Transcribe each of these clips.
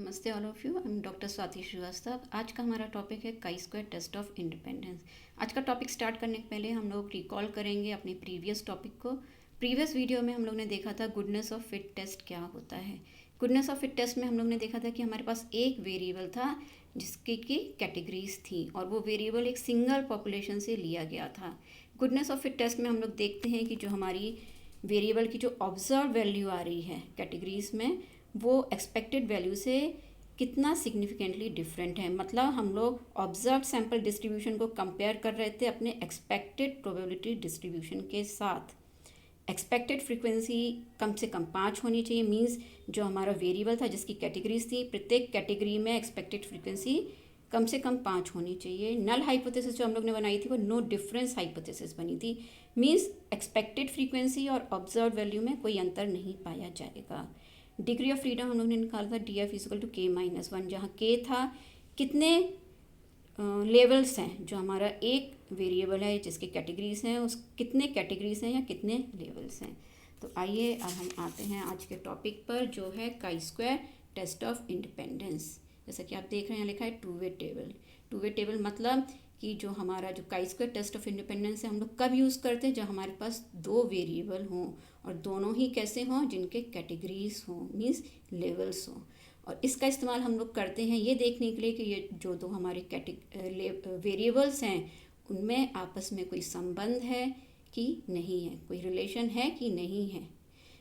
नमस्ते all of you. I am doctor Swati Srivastava. आज का हमारा टॉपिक है chi square test of independence. आज का टॉपिक स्टार्ट करने के पहले हम लोग रिकॉल करेंगे अपने प्रीवियस टॉपिक को। प्रीवियस वीडियो में हम लोग ने देखा था गुडनेस ऑफ फिट टेस्ट क्या होता है। गुडनेस ऑफ फिट टेस्ट में हम लोग ने देखा था कि हमारे पास एक वेरिएबल था जिसकी की कैटेगरीज थी और वो वेरिएबल एक सिंगल पॉपुलेशन से लिया गया था। गुडनेस ऑफ फिट टेस्ट में हम लोग देखते हैं कि जो हमारी वेरिएबल की जो ऑब्जर्व वैल्यू आ रही है कैटेगरीज में, वो एक्सपेक्टेड वैल्यू से कितना सिग्निफिकेंटली डिफरेंट है। मतलब हम लोग ऑब्जर्व सैम्पल डिस्ट्रीब्यूशन को कंपेयर कर रहे थे अपने एक्सपेक्टेड प्रोबेबिलिटी डिस्ट्रीब्यूशन के साथ। एक्सपेक्टेड फ्रीक्वेंसी कम से कम 5 होनी चाहिए। मींस जो हमारा वेरिएबल था जिसकी कैटेगरीज थी, प्रत्येक कैटेगरी में एक्सपेक्टेड फ्रीक्वेंसी कम से कम 5 होनी चाहिए। नल हाइपोथेसिस जो हम लोग ने बनाई थी वो नो डिफरेंस हाइपोथेसिस बनी थी। मींस एक्सपेक्टेड फ्रीक्वेंसी और ऑब्जर्व वैल्यू में कोई अंतर नहीं पाया जाएगा। डिग्री ऑफ फ्रीडम हम लोग ने निकाला था D F equal to k-1, जहाँ k था कितने लेवल्स हैं। जो हमारा एक वेरिएबल है जिसके कैटेगरीज हैं उस कितने कैटेगरीज हैं या कितने लेवल्स हैं। तो आइए अब हम आते हैं आज के टॉपिक पर जो है chi square test of independence. जैसा कि आप देख रहे हैं लिखा है two way table. Two way table मतलब कि जो हमारा जो chi square test of independence है हम लोग कब यूज़ करते हैं, जब हमारे पास दो वेरिएबल हों और दोनों ही कैसे हों, जिनके कैटेगरीज हों, मीन्स लेवल्स हों। और इसका इस्तेमाल हम लोग करते हैं ये देखने के लिए कि ये जो दो हमारे वेरिएबल्स हैं उनमें आपस में कोई संबंध है कि नहीं है, कोई रिलेशन है कि नहीं है।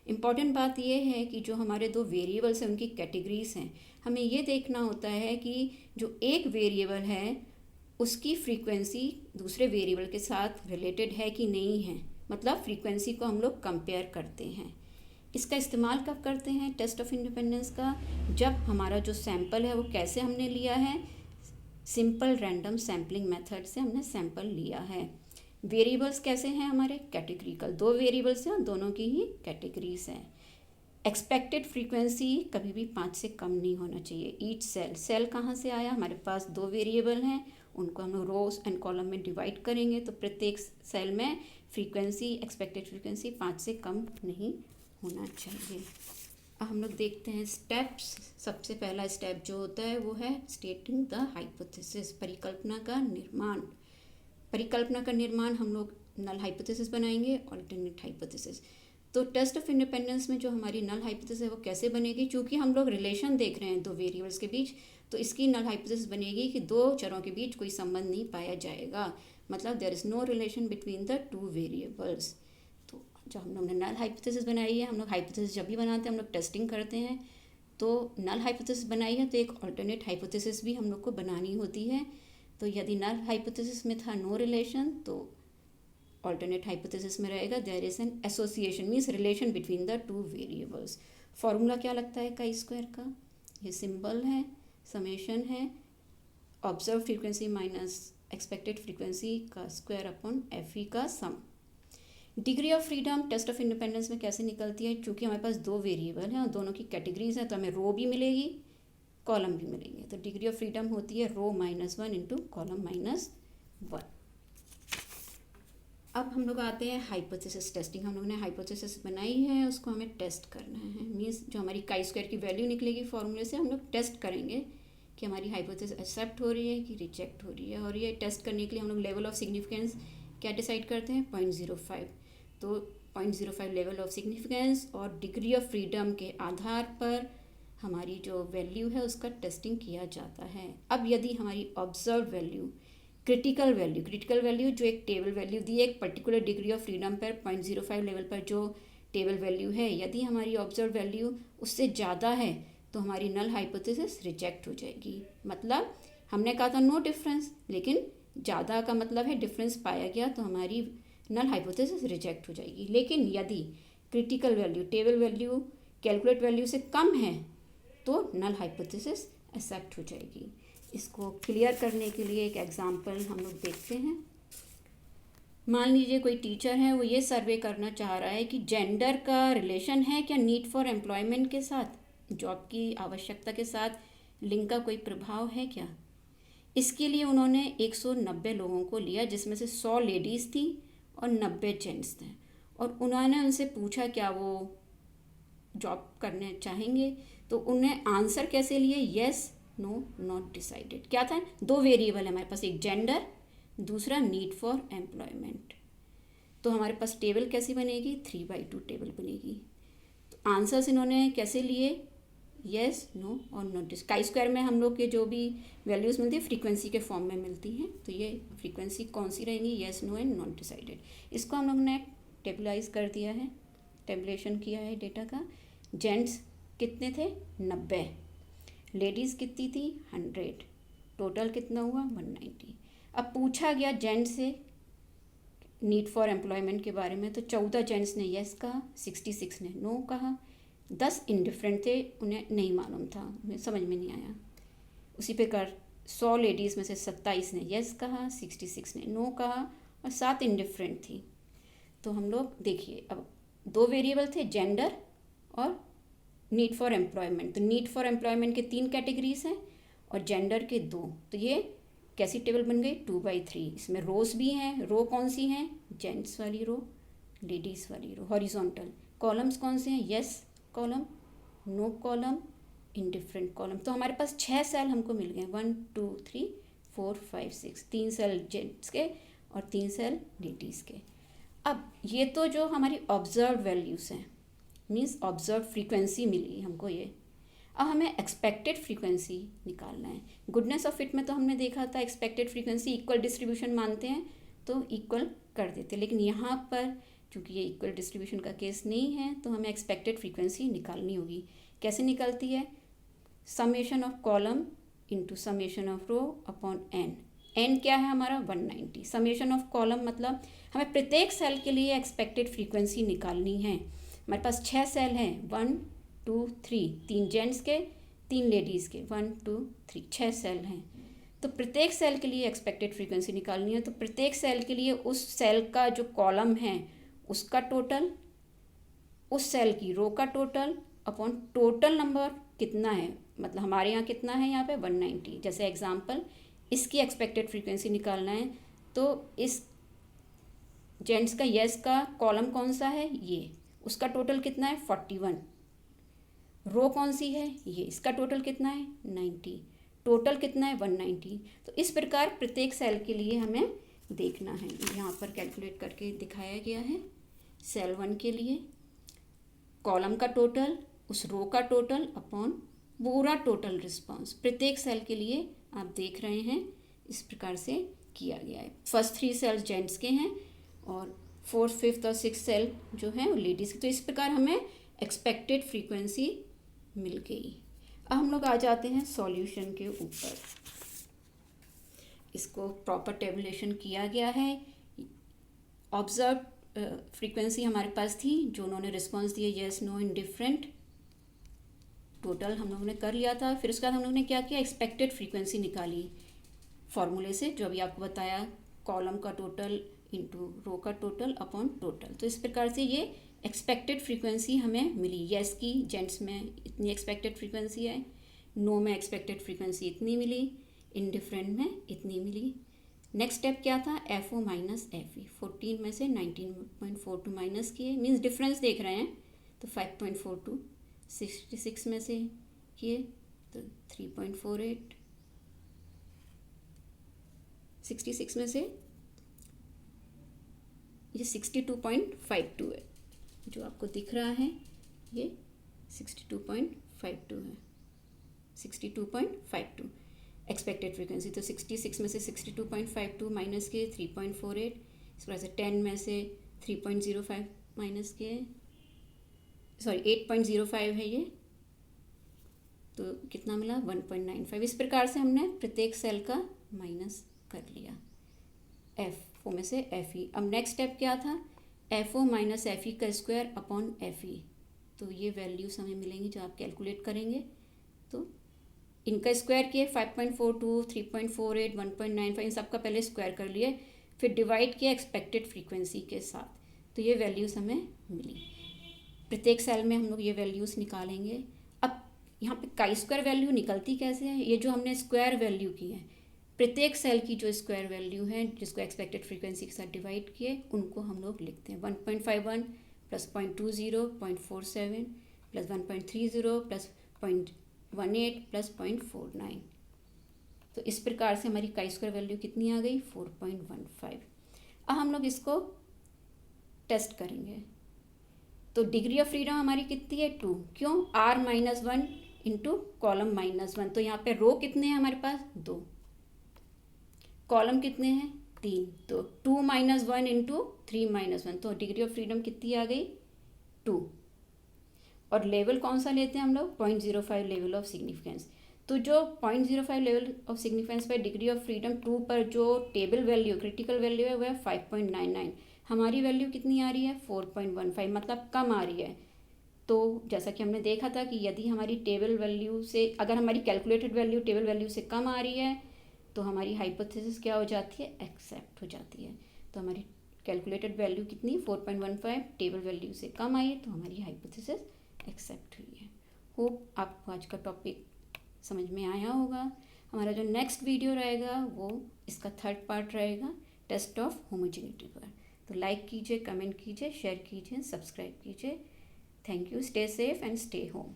इम्पॉर्टेंट बात यह है कि जो हमारे दो वेरिएबल्स हैं उनकी कैटेगरीज हैं। हमें ये देखना होता है कि जो एक वेरिएबल है उसकी फ्रीक्वेंसी दूसरे वेरिएबल के साथ रिलेटेड है कि नहीं है। मतलब फ्रीक्वेंसी को हम लोग कंपेयर करते हैं। इसका इस्तेमाल कब करते हैं टेस्ट ऑफ इंडिपेंडेंस का, जब हमारा जो सैंपल है वो कैसे हमने लिया है, सिंपल रैंडम सैम्पलिंग मेथड से हमने सैंपल लिया है। वेरिएबल्स कैसे हैं हमारे, कैटेगरिकल, दो वेरिएबल्स हैं दोनों की ही कैटेगरीज हैं। एक्सपेक्टेड फ्रीक्वेंसी कभी भी 5 से कम नहीं होना चाहिए। ईच सेल कहाँ से आया, हमारे पास दो वेरिएबल हैं, उनको हम लोग रोज एंड कॉलम में डिवाइड करेंगे तो प्रत्येक सेल में फ्रीक्वेंसी एक्सपेक्टेड फ्रीक्वेंसी 5 से कम नहीं होना चाहिए। अब हम लोग देखते हैं स्टेप्स। सबसे पहला स्टेप जो होता है वो है स्टेटिंग द हाइपोथेसिस, परिकल्पना का निर्माण। परिकल्पना का निर्माण हम लोग नल हाइपोथेसिस बनाएंगे, ऑल्टरनेट हाइपोथेसिस। तो टेस्ट ऑफ इंडिपेंडेंस में जो हमारी नल हाइपोथेसिस है वो कैसे बनेगी, क्योंकि हम लोग रिलेशन देख रहे हैं दो वेरिएबल्स के बीच, तो इसकी नल हाइपोथेसिस बनेगी कि दो चरों के बीच कोई संबंध नहीं पाया जाएगा। मतलब there is no relation between the two variables. तो जब हम लोग ने नल हाइपोथेसिस बनाई है, हम लोग हाइपोथेसिस जब भी बनाते हैं हम लोग टेस्टिंग करते हैं, तो नल हाइपोथेसिस बनाई है तो एक ऑल्टरनेट हाइपोथेसिस भी हम लोग को बनानी होती है। तो यदि नल हाइपोथेसिस में था नो रिलेशन तो ऑल्टरनेट हाइपोथेसिस में रहेगा there is an association, means relation between the two variables. Formula क्या लगता है काई स्क्वायर का, ये सिंबल है, समेशन है, observe frequency minus expected frequency का स्क्वायर अपॉन एफ ई का sum. Degree of freedom test of independence में कैसे निकलती है, क्योंकि हमारे पास दो वेरिएबल हैं और दोनों की कैटेगरीज हैं तो हमें रो भी मिलेगी कॉलम भी मिलेंगे। तो डिग्री ऑफ फ्रीडम होती है रो -1 इंटू कॉलम -1। अब हम लोग आते हैं हाइपोथेसिस टेस्टिंग। हम लोग ने हाइपोथेसिस बनाई है, उसको हमें टेस्ट करना है। मीन्स जो हमारी काई स्क्वायर की वैल्यू निकलेगी फॉर्मूले से हम लोग टेस्ट करेंगे कि हमारी हाइपोथेसिस एक्सेप्ट हो रही है कि रिजेक्ट हो रही है। और ये टेस्ट करने के लिए हम लोग लेवल ऑफ सिग्निफिकेंस क्या डिसाइड करते हैं, 0.05। तो 0.05 लेवल ऑफ सिग्निफिकेंस और डिग्री ऑफ फ्रीडम के आधार पर हमारी जो वैल्यू है उसका टेस्टिंग किया जाता है। अब यदि हमारी ऑब्जर्व वैल्यू क्रिटिकल वैल्यू जो एक टेबल वैल्यू दी है एक पर्टिकुलर डिग्री ऑफ फ्रीडम पर 0.05 लेवल पर जो टेबल वैल्यू है, यदि हमारी ऑब्जर्व वैल्यू उससे ज़्यादा है तो हमारी नल हाइपोथेसिस रिजेक्ट हो जाएगी। मतलब हमने कहा था नो डिफरेंस, लेकिन ज़्यादा का मतलब है डिफरेंस पाया गया तो हमारी नल हाइपोथेसिस रिजेक्ट हो जाएगी। लेकिन यदि critical value table value calculate value से कम है तो नल हाइपोथेसिस एक्सेप्ट हो जाएगी। इसको क्लियर करने के लिए एक एग्जांपल हम लोग देखते हैं। मान लीजिए कोई टीचर है, वो ये सर्वे करना चाह रहा है कि जेंडर का रिलेशन है क्या नीड फॉर एम्प्लॉयमेंट के साथ, जॉब की आवश्यकता के साथ लिंग का कोई प्रभाव है क्या। इसके लिए उन्होंने 190 लोगों को लिया जिसमें से 100 लेडीज़ थी और 90 जेंट्स थे, और उन्होंने उनसे पूछा क्या वो जॉब करने चाहेंगे। तो उन्हें आंसर कैसे लिए, येस नो नॉट डिसाइडेड। क्या था, 2 वेरिएबल है हमारे पास, एक जेंडर, दूसरा नीड फॉर एम्प्लॉयमेंट। तो हमारे पास टेबल कैसी बनेगी, 3/2 टेबल बनेगी। तो आंसर्स इन्होंने कैसे लिए, येस नो और नॉट। काई स्क्वायर में हम लोग के जो भी वैल्यूज़ मिलती है फ्रीक्वेंसी के फॉर्म में मिलती हैं, तो ये फ्रीक्वेंसी कौन सी रहेंगी, yes no and not decided. इसको हम लोग ने टेबलाइज कर दिया है, टेबुलेशन किया है डेटा का। जेंट्स कितने थे, 90, लेडीज़ कितनी थी, 100, टोटल कितना हुआ, 190। अब पूछा गया जेंट्स से नीड फॉर एम्प्लॉयमेंट के बारे में, तो 14 जेंट्स ने येस कहा, 66 ने नो कहा, 10 इंडिफरेंट थे, उन्हें नहीं मालूम था, उन्हें समझ में नहीं आया। उसी प्रकार 100 लेडीज़ में से 27 ने येस कहा, 66 ने नो कहा और 7 इंडिफरेंट थी। तो हम लोग देखिए, अब 2 वेरिएबल थे, जेंडर और नीड फॉर एम्प्लॉयमेंट। तो नीड फॉर एम्प्लॉयमेंट के 3 कैटेगरीज हैं और जेंडर के 2। तो ये कैसी टेबल बन गई, 2/3। इसमें रोज भी हैं, रो कौन सी हैं, जेंट्स वाली रो, लेडीज़ वाली रो, हॉरिजॉन्टल। कॉलम्स कौन से हैं, yes column, no column, indifferent column. तो हमारे पास 6 सेल हमको मिल गए, 1 2 3 4 5 6, 3 सेल जेंट्स के और 3 सेल लेडीज़ के। अब ये तो जो हमारी ऑब्जर्व वैल्यूज़ हैं, मीन्स ऑब्जर्व फ्रीक्वेंसी मिली हमको ये। अब हमें एक्सपेक्टेड फ्रीक्वेंसी निकालना है। गुडनेस ऑफ फिट में तो हमने देखा था एक्सपेक्टेड फ्रीक्वेंसी इक्वल डिस्ट्रीब्यूशन मानते हैं तो इक्वल कर देते, लेकिन यहाँ पर चूँकि ये इक्वल डिस्ट्रीब्यूशन का केस नहीं है तो हमें एक्सपेक्टेड फ्रीक्वेंसी निकालनी होगी। कैसे निकलती है, summation of column into summation of row upon N. N क्या है हमारा, 190। समेशन ऑफ कॉलम मतलब हमें प्रत्येक सेल के लिए एक्सपेक्टेड फ्रीक्वेंसी निकालनी है। हमारे पास 6 सेल हैं, 1 2 3, 3 जेंट्स के 3 लेडीज़ के, 1 2 3, 6 सेल हैं। तो प्रत्येक सेल के लिए एक्सपेक्टेड फ्रीक्वेंसी निकालनी है। तो प्रत्येक सेल के लिए उस सेल का जो कॉलम है उसका टोटल, उस सेल की रो का टोटल अपॉन टोटल नंबर कितना है, मतलब हमारे यहाँ कितना है, यहाँ पे 190। जैसे एग्जांपल इसकी एक्सपेक्टेड फ्रीक्वेंसी निकालना है तो इस जेंट्स का येस का कॉलम कौन सा है, ये, उसका टोटल कितना है, 41। रो कौन सी है, ये, इसका टोटल कितना है, 90। टोटल कितना है, 190। तो इस प्रकार प्रत्येक सेल के लिए हमें देखना है। यहाँ पर कैलकुलेट करके दिखाया गया है। सेल 1 के लिए कॉलम का टोटल, उस रो का टोटल अपॉन पूरा टोटल रिस्पांस, प्रत्येक सेल के लिए आप देख रहे हैं इस प्रकार से किया गया है। फर्स्ट 3 सेल्स जेंट्स के हैं और 4th 5th और 6th सेल जो हैं वो लेडीज़ के। तो इस प्रकार हमें एक्सपेक्टेड फ्रीक्वेंसी मिल गई। अब हम लोग आ जाते हैं सॉल्यूशन के ऊपर। इसको प्रॉपर टेबुलेशन किया गया है। ऑब्जर्व फ्रीक्वेंसी हमारे पास थी, जो उन्होंने रिस्पांस दिए येस नो इंडिफरेंट, टोटल हम लोगों ने कर लिया था। फिर उसके बाद हम लोगों ने क्या किया, एक्सपेक्टेड फ्रीक्वेंसी निकाली फॉर्मूले से, जो अभी आपको बताया, कॉलम का टोटल इंटू रो का टोटल अपॉन टोटल। तो इस प्रकार से ये एक्सपेक्टेड फ्रीक्वेंसी हमें मिली। येस की जेंट्स में इतनी एक्सपेक्टेड फ्रीक्वेंसी है, नो में एक्सपेक्टेड फ्रीक्वेंसी इतनी मिली, इंडिफरेंट में इतनी मिली। नेक्स्ट स्टेप क्या था, F O minus F E. 14 में से 19.42 माइनस किए, मीन्स डिफरेंस देख रहे हैं तो 5.42। 66 में से किए तो 3.48। 66 में से ये 62.52 है, जो आपको दिख रहा है ये 62.52 है, 62.52 एक्सपेक्टेड फ्रीक्वेंसी। तो 66 में से 62.52 माइनस किए 3.48। इस तरह से 10 में से 3.05 माइनस किए, सॉरी 8.05 है ये, तो कितना मिला 1.95। इस प्रकार से हमने प्रत्येक सेल का माइनस कर लिया एफ ओ में से एफ ई। अब नेक्स्ट स्टेप क्या था, F O minus F E का स्क्वायर अपॉन एफ ई। तो ये वैल्यूज हमें मिलेंगी जो आप कैलकुलेट करेंगे। तो इनका स्क्वायर किए 5.42, 3.48, 1.95, इन सब का पहले स्क्वायर कर लिए, फिर डिवाइड किया एक्सपेक्टेड फ्रीक्वेंसी के साथ, तो ये वैल्यूज़ हमें मिली। प्रत्येक सेल में हम लोग ये वैल्यूज़ निकालेंगे। अब यहाँ पे काई स्क्वायर वैल्यू निकलती कैसे है, ये जो हमने स्क्वायर वैल्यू की है, प्रत्येक सेल की जो स्क्वायर वैल्यू है जिसको एक्सपेक्टेड फ्रीक्वेंसी के साथ डिवाइड किए, उनको हम लोग लिखते हैं। 1.51 प्लस 0.20 0.47 प्लस 1.30 प्लस 0.18 प्लस 0.49। तो इस प्रकार से हमारी काई स्क्वायर वैल्यू कितनी आ गई 4.15। अब हम लोग इसको टेस्ट करेंगे। तो डिग्री ऑफ फ्रीडम हमारी कितनी है 2, क्यों r-1 इंटू कॉलम -1। तो यहाँ पे रो कितने हैं हमारे पास 2, कॉलम कितने हैं 3, तो 2 - 1 इंटू 3 - 1, तो डिग्री ऑफ फ्रीडम कितनी आ गई 2। और लेवल कौन सा लेते हैं हम लोग 0.05 लेवल ऑफ सिग्निफिकेंस। तो जो 0.05 लेवल ऑफ सिग्निफिकेंस पर डिग्री ऑफ फ्रीडम 2 पर जो टेबल वैल्यू क्रिटिकल वैल्यू है वह है 5.99। हमारी वैल्यू कितनी आ रही है 4.15, मतलब कम आ रही है। तो जैसा कि हमने देखा था कि यदि हमारी टेबल वैल्यू से, अगर हमारी कैलकुलेटेड वैल्यू टेबल वैल्यू से कम आ रही है तो हमारी हाइपोथेसिस क्या हो जाती है एक्सेप्ट हो जाती है। तो हमारी कैलकुलेटेड वैल्यू कितनी 4.15 टेबल वैल्यू से कम आई है, तो हमारी हाइपोथेसिस एक्सेप्ट हुई है। होप आपको आज का टॉपिक समझ में आया होगा। हमारा जो नेक्स्ट वीडियो रहेगा वो इसका 3rd पार्ट रहेगा टेस्ट ऑफ होमोजेनिटी पर। तो लाइक कीजिए, कमेंट कीजिए, शेयर कीजिए, सब्सक्राइब कीजिए। Thank you. Stay safe and stay home.